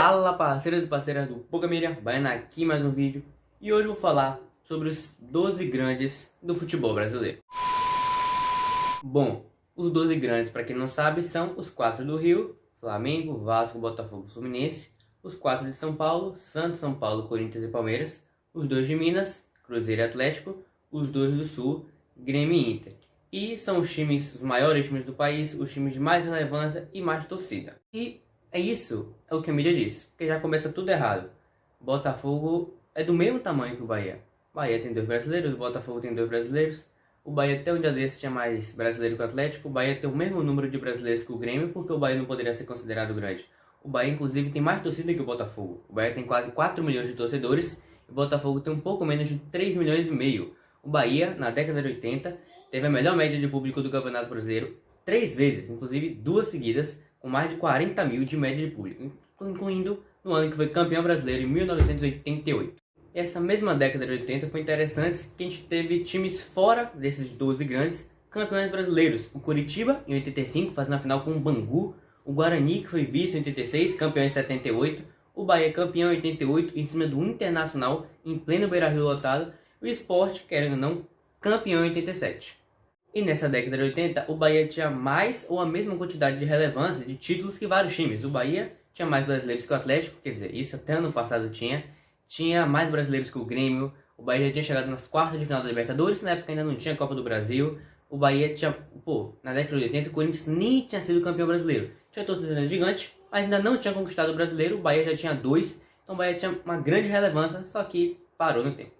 Fala parceiros e parceiras do Pouca Mídia, Baiana aqui mais um vídeo. E hoje eu vou falar sobre os 12 grandes do futebol brasileiro. Bom, os 12 grandes, para quem não sabe, são os 4 do Rio: Flamengo, Vasco, Botafogo, Fluminense. Os 4 de São Paulo: Santos, São Paulo, Corinthians e Palmeiras. Os 2 de Minas: Cruzeiro e Atlético. Os 2 do Sul: Grêmio e Inter. E são os times, os maiores times do país, os times de mais relevância e mais torcida. E é o que a mídia diz, porque já começa tudo errado. Botafogo é do mesmo tamanho que o Bahia. Bahia tem 2 brasileiros, o Botafogo tem 2 brasileiros. O Bahia até um dia desse tinha mais brasileiro que o Atlético. O Bahia tem o mesmo número de brasileiros que o Grêmio, porque o Bahia não poderia ser considerado grande. O Bahia inclusive tem mais torcida que o Botafogo. O Bahia tem quase 4 milhões de torcedores e o Botafogo tem um pouco menos de 3 milhões e meio. O Bahia, na década de 80, teve a melhor média de público do Campeonato Brasileiro 3 vezes, inclusive 2 seguidas, com mais de 40 mil de média de público, incluindo no ano que foi campeão brasileiro, em 1988. E essa mesma década de 80 foi interessante, que a gente teve times fora desses 12 grandes campeões brasileiros. O Coritiba, em 85, fazendo a final com o Bangu. O Guarani, que foi vice em 86, campeão em 78. O Bahia, campeão em 88, em cima do Internacional, em pleno Beira-Rio lotado. O Sport, querendo ou não, campeão em 87. E nessa década de 80, o Bahia tinha mais ou a mesma quantidade de relevância de títulos que vários times. O Bahia tinha mais brasileiros que o Atlético, quer dizer, isso até ano passado tinha mais brasileiros que o Grêmio. O Bahia já tinha chegado nas quartas de final da Libertadores, na época ainda não tinha Copa do Brasil. O Bahia tinha, na década de 80, o Corinthians nem tinha sido campeão brasileiro. Tinha torcida gigante, mas ainda não tinha conquistado o brasileiro. O Bahia já tinha 2, então o Bahia tinha uma grande relevância, só que parou no tempo.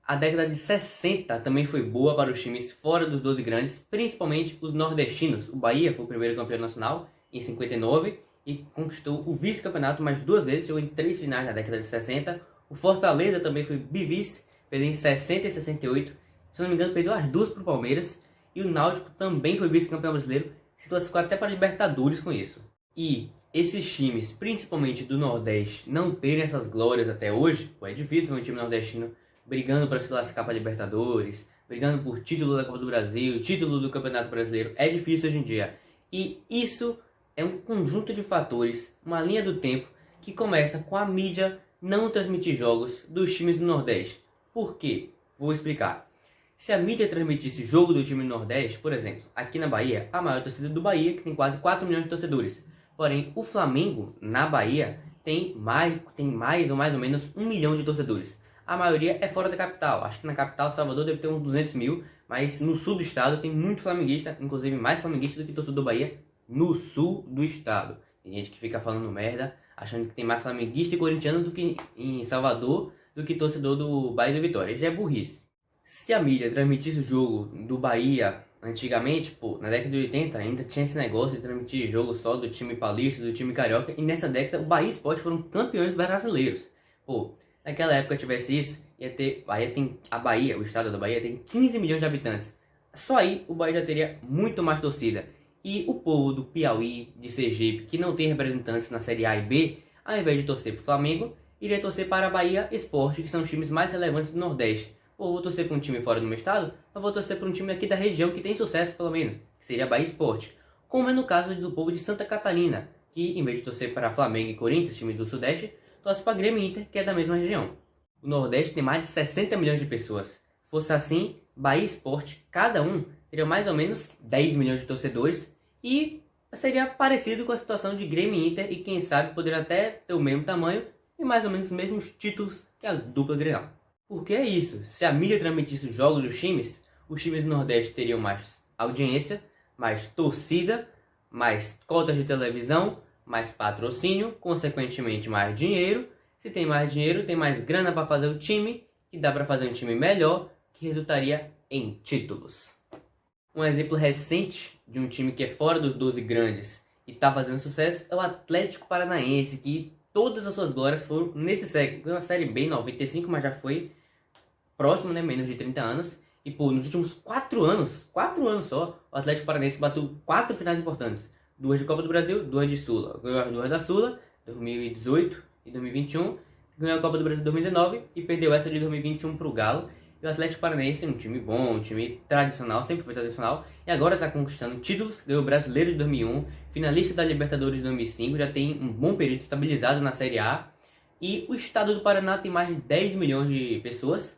A década de 60 também foi boa para os times fora dos 12 grandes, principalmente os nordestinos. O Bahia foi o primeiro campeão nacional em 59 e conquistou o vice-campeonato mais 2 vezes, chegou em 3 finais na década de 60. O Fortaleza também foi bivice, perdeu em 60 e 68, se não me engano perdeu as 2 para o Palmeiras. E o Náutico também foi vice-campeão brasileiro, se classificou até para a Libertadores com isso. E esses times, principalmente do Nordeste, não terem essas glórias até hoje, é difícil ver um time nordestino brigando para se classificar para Libertadores, brigando por título da Copa do Brasil, título do Campeonato Brasileiro, é difícil hoje em dia. E isso é um conjunto de fatores, uma linha do tempo, que começa com a mídia não transmitir jogos dos times do Nordeste. Por quê? Vou explicar. Se a mídia transmitisse jogo do time do Nordeste, por exemplo, aqui na Bahia, a maior torcida do Bahia, que tem quase 4 milhões de torcedores. Porém, o Flamengo, na Bahia, tem mais ou menos 1 milhão de torcedores. A maioria é fora da capital. Acho que na capital, Salvador, deve ter uns 200 mil. Mas no sul do estado tem muito flamenguista, inclusive mais flamenguista do que torcedor do Bahia no sul do estado. Tem gente que fica falando merda, achando que tem mais flamenguista e corintiano do que em Salvador, do que torcedor do Bahia e do Vitória. Já é burrice. Se a mídia transmitisse o jogo do Bahia antigamente, na década de 80 ainda tinha esse negócio de transmitir jogo só do time paulista, do time carioca. E nessa década o Bahia e Sport foram campeões brasileiros. Naquela época tivesse isso, ia ter, a Bahia, o estado da Bahia tem 15 milhões de habitantes. Só aí o Bahia já teria muito mais torcida. E o povo do Piauí, de Sergipe, que não tem representantes na Série A e B, ao invés de torcer para o Flamengo, iria torcer para a Bahia Sport, que são os times mais relevantes do Nordeste. Vou torcer para um time fora do meu estado, eu vou torcer para um time aqui da região que tem sucesso pelo menos, que seria a Bahia Sport. Como é no caso do povo de Santa Catarina, que em vez de torcer para Flamengo e Corinthians, time do Sudeste, torce para Grêmio e Inter, que é da mesma região. O Nordeste tem mais de 60 milhões de pessoas. Se fosse assim, Bahia e Sport, cada um, teria mais ou menos 10 milhões de torcedores e seria parecido com a situação de Grêmio e Inter e quem sabe poderia até ter o mesmo tamanho e mais ou menos os mesmos títulos que a dupla Grenal. Porque é isso, se a mídia transmitisse os jogos dos times, os times do Nordeste teriam mais audiência, mais torcida, mais cotas de televisão, mais patrocínio, consequentemente mais dinheiro. Se tem mais dinheiro, tem mais grana para fazer o time, que dá para fazer um time melhor, que resultaria em títulos. Um exemplo recente de um time que é fora dos 12 grandes e está fazendo sucesso é o Atlético Paranaense, que todas as suas glórias foram nesse século. Ganhou a Série B em 95, mas já foi próximo, menos de 30 anos. E nos últimos 4 anos só, o Atlético Paranaense bateu 4 finais importantes. 2 de Copa do Brasil, 2 de Sula. Ganhou as 2 da Sula, 2018 e 2021. Ganhou a Copa do Brasil em 2019 e perdeu essa de 2021 para o Galo. E o Atlético Paranaense é um time bom, um time tradicional, sempre foi tradicional. E agora está conquistando títulos. Ganhou o Brasileiro de 2001, finalista da Libertadores de 2005, já tem um bom período estabilizado na Série A. E o estado do Paraná tem mais de 10 milhões de pessoas.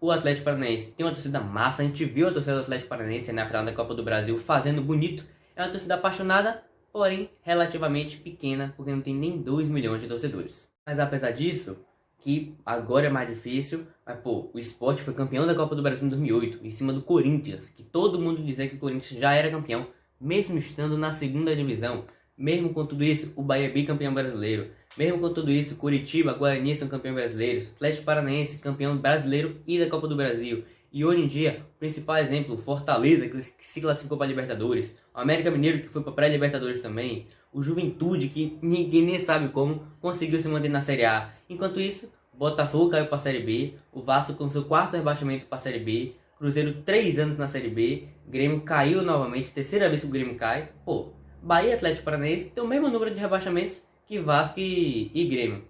O Atlético Paranaense tem uma torcida massa, a gente viu a torcida do Atlético Paranaense na final da Copa do Brasil fazendo bonito. É uma torcida apaixonada, porém relativamente pequena, porque não tem nem 2 milhões de torcedores. Mas apesar disso, que agora é mais difícil, mas pô, o Sport foi campeão da Copa do Brasil em 2008, em cima do Corinthians, que todo mundo dizia que o Corinthians já era campeão, mesmo estando na segunda divisão. Mesmo com tudo isso, o Bahia é bicampeão brasileiro. Mesmo com tudo isso, Curitiba, Guarani são campeões brasileiros. Atlético Paranaense, campeão brasileiro e da Copa do Brasil. E hoje em dia, o principal exemplo, o Fortaleza, que se classificou para a Libertadores. O América Mineiro, que foi para a pré-Libertadores também. O Juventude, que ninguém nem sabe como, conseguiu se manter na Série A. Enquanto isso, o Botafogo caiu para a Série B. O Vasco com seu quarto rebaixamento para a Série B. Cruzeiro 3 anos na Série B. Grêmio caiu novamente, terceira vez que o Grêmio cai. Pô, Bahia e Atlético Paranaense tem o mesmo número de rebaixamentos que Vasco e Grêmio.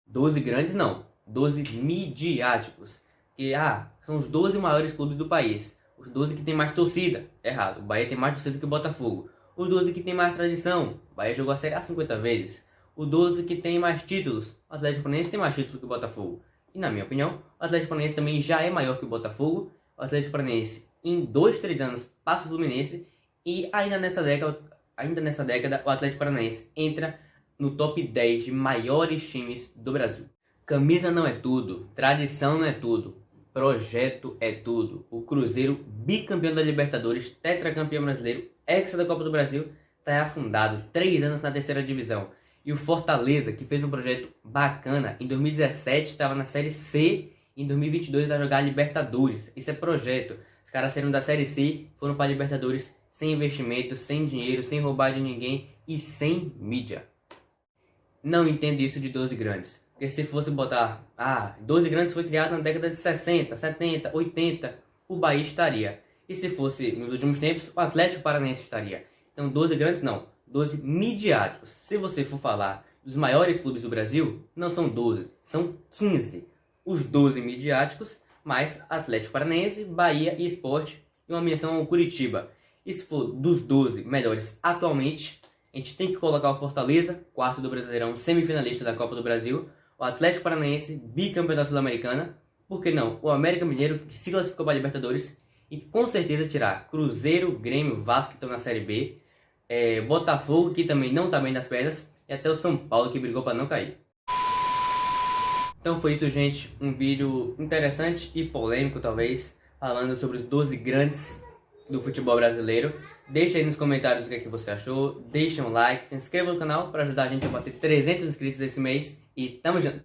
12 grandes não, 12 midiáticos. Que são os 12 maiores clubes do país. Os 12 que tem mais torcida. Errado, o Bahia tem mais torcida que o Botafogo. Os 12 que tem mais tradição. O Bahia jogou a Série A 50 vezes. O 12 que tem mais títulos. O Atlético Paranaense tem mais títulos que o Botafogo. E na minha opinião, o Atlético Paranaense também já é maior que o Botafogo. O Atlético Paranaense em 2, 3 anos passa o Fluminense. E ainda nessa década, o Atlético Paranaense entra no top 10 de maiores times do Brasil. Camisa não é tudo, tradição não é tudo, projeto é tudo. O Cruzeiro, bicampeão da Libertadores, tetracampeão brasileiro, hexa da Copa do Brasil, está afundado, 3 anos na terceira divisão. E o Fortaleza, que fez um projeto bacana, em 2017 estava na Série C, em 2022 vai jogar a Libertadores. Isso é projeto. Os caras saíram da Série C, foram para a Libertadores sem investimento, sem dinheiro, sem roubar de ninguém e sem mídia. Não entendo isso de 12 grandes. Porque se fosse botar, 12 grandes foi criado na década de 60, 70, 80, o Bahia estaria. E se fosse nos últimos tempos, o Atlético Paranaense estaria. Então 12 grandes não, 12 midiáticos. Se você for falar dos maiores clubes do Brasil, não são 12, são 15. Os 12 midiáticos, mais Atlético Paranaense, Bahia e Sport, e uma menção ao Curitiba. E se for dos 12 melhores atualmente, a gente tem que colocar o Fortaleza, quarto do Brasileirão, semifinalista da Copa do Brasil, o Atlético Paranaense, bicampeão da Sul-Americana, por que não? O América Mineiro, que se classificou para a Libertadores, e com certeza tirar Cruzeiro, Grêmio, Vasco, que estão na Série B, Botafogo, que também não está bem nas pernas, e até o São Paulo, que brigou para não cair. Então foi isso, gente, um vídeo interessante e polêmico, talvez, falando sobre os 12 grandes do futebol brasileiro. Deixa aí nos comentários o que é que você achou, deixa um like, se inscreva no canal para ajudar a gente a bater 300 inscritos esse mês e tamo junto!